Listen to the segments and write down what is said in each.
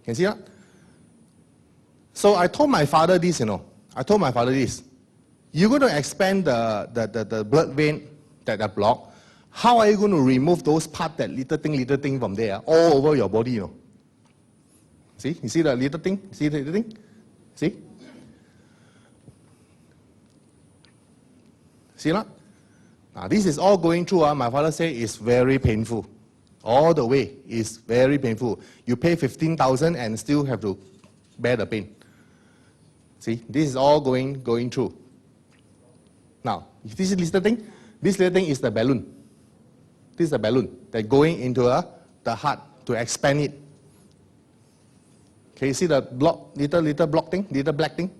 Can you see that? So I told my father this, you're going to expand the blood vein that are blocked. How are you going to remove those parts, that little thing from there, all over your body, See? You see the little thing? See the little thing? See? See not? Now, this is all going through, my father said it's very painful. All the way is very painful. You pay 15,000 and still have to bear the pain. See, this is all going through. Now, if this little thing is the balloon. This is the balloon that's going into the heart to expand it. Can you see the block, little block thing, little black thing?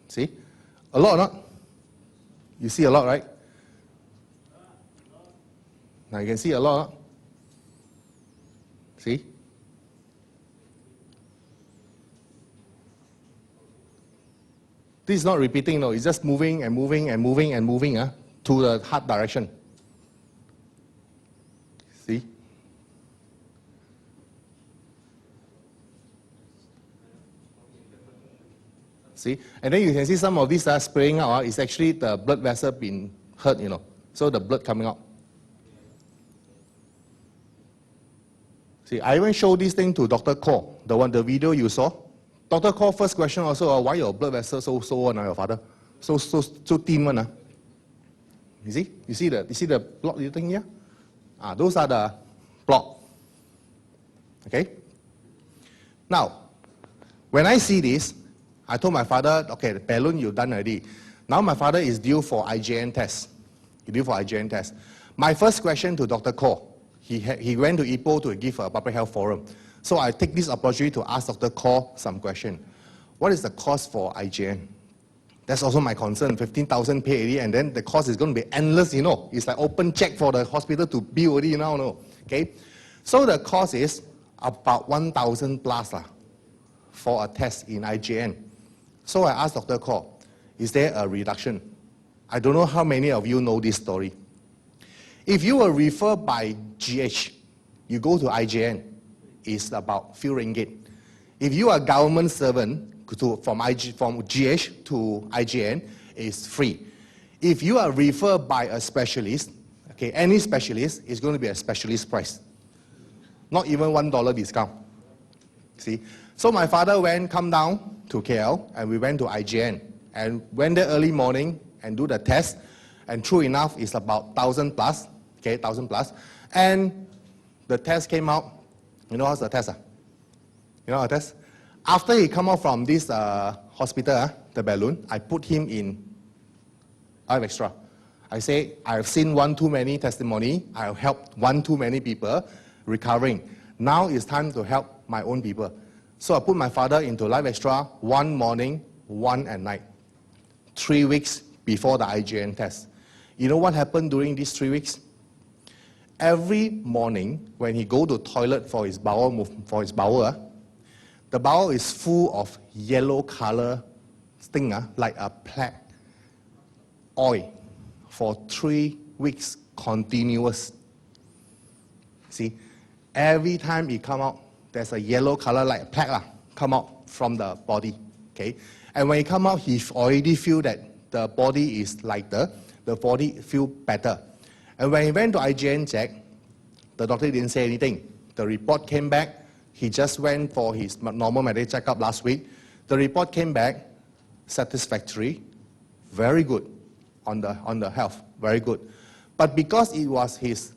See? A lot or not? You see a lot, right? Now you can see a lot. See? This is not repeating, no. It's just moving and moving and moving and moving to the heart direction. See? See? And then you can see some of these are spraying out. It's actually the blood vessel being hurt, So the blood coming out. See, I even showed this thing to Dr. Koh, the video you saw. Dr. Koh, first question also, why your blood vessel so on, your father? So thin one. You see? You see the block little thing here? Those are the block. Okay? Now, when I see this, I told my father, okay, the balloon you've done already. Now my father is due for IJN test. My first question to Dr. Koh, he went to Ipoh to give a public health forum. So I take this opportunity to ask Dr. Koh some question. What is the cost for IJN? That's also my concern. 15,000 pay already, and then the cost is going to be endless, It's like open check for the hospital to bill already now, Okay? So the cost is about 1,000 plus for a test in IJN. So I asked Dr. Koh, is there a reduction? I don't know how many of you know this story. If you were referred by GH, you go to IJN, it's about few ringgit. If you are a government servant from GH to IJN, it's free. If you are referred by a specialist, okay, any specialist, it's going to be a specialist price. Not even $1 discount. See? So my father come down to KL, and we went to IJN, and went there early morning and do the test, and true enough, it's about 1,000 plus, okay, 1,000 plus, and the test came out. You know how's the test? You know the test? After he come out from this hospital, the balloon, I put him in Life Extra. I say, I've seen one too many testimony, I've helped one too many people recovering. Now it's time to help my own people. So I put my father into Life Extra, one morning, one at night. 3 weeks before the IJN test. You know what happened during these 3 weeks? Every morning, when he go to toilet for his bowel, the bowel is full of yellow color thing, like a plaque, oil, for 3 weeks continuous. See, every time he come out, there's a yellow color like a plaque come out from the body. Okay, and when he come out, he already feel that the body is lighter, the body feel better. And when he went to IJN check, the doctor didn't say anything. The report came back. He just went for his normal medical checkup last week. The report came back satisfactory, very good on the health, very good. But because it was his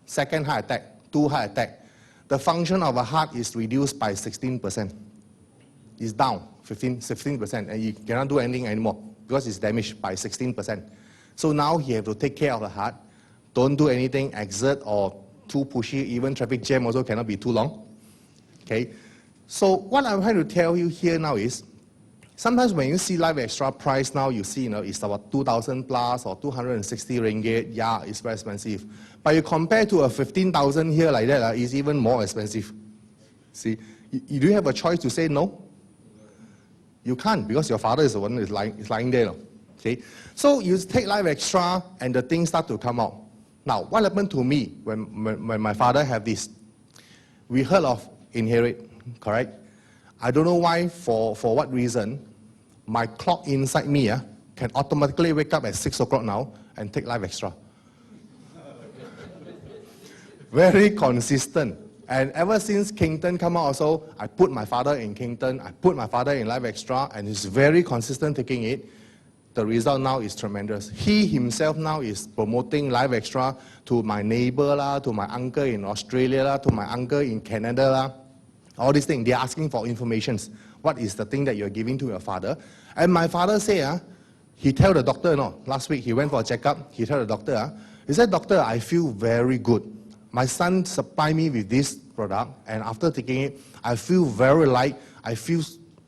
second heart attack, 2 heart attack, the function of a heart is reduced by 16%. It's down 16%, and you cannot do anything anymore because it's damaged by 16%. So now he have to take care of the heart. Don't do anything, exert or too pushy. Even traffic jam also cannot be too long. Okay. So what I'm trying to tell you here now is, sometimes when you see Life Extra price now, you see, it's about 2,000 plus or 260 ringgit. Yeah, it's very expensive. But you compare to a 15,000 here like that, it's even more expensive. See, you do have a choice to say no? You can't, because your father is the one who is lying there. Okay? So you take Life Extra and the things start to come out. Now, what happened to me when my father had this? we heard of Inherit, correct? I don't know why, for what reason, my clock inside me can automatically wake up at 6 o'clock now and take Live Extra. Very consistent. And ever since Kington come out also, I put my father in Kington, I put my father in Live Extra, and he's very consistent taking it. The result now is tremendous. He himself now is promoting Live Extra to my neighbor, to my uncle in Australia, to my uncle in Canada. All these things, they're asking for information. What is the thing that you're giving to your father? And my father say, he tell the doctor, last week he went for a checkup, he tell the doctor, he said, "Doctor, I feel very good. My son supplied me with this product, and after taking it, I feel very light. I feel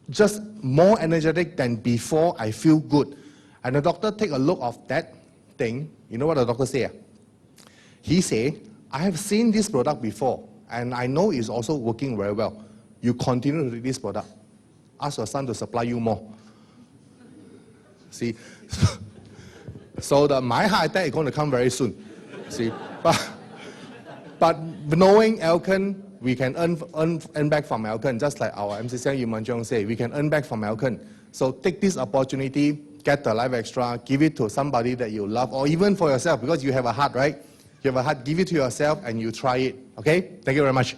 just more energetic than before. I feel good." And the doctor take a look of that thing. You know what the doctor say? He say, "I have seen this product before, and I know it's also working very well. You continue to take this product. Ask your son to supply you more." See, so my heart attack is going to come very soon. See, but knowing Elkan, we can earn back from Elkan, just like our MCCI Yu Manjong say, we can earn back from Elkan. So take this opportunity, get the Live Extra, give it to somebody that you love, or even for yourself, because you have a heart, right? You have a heart, give it to yourself and you try it. Okay? Thank you very much.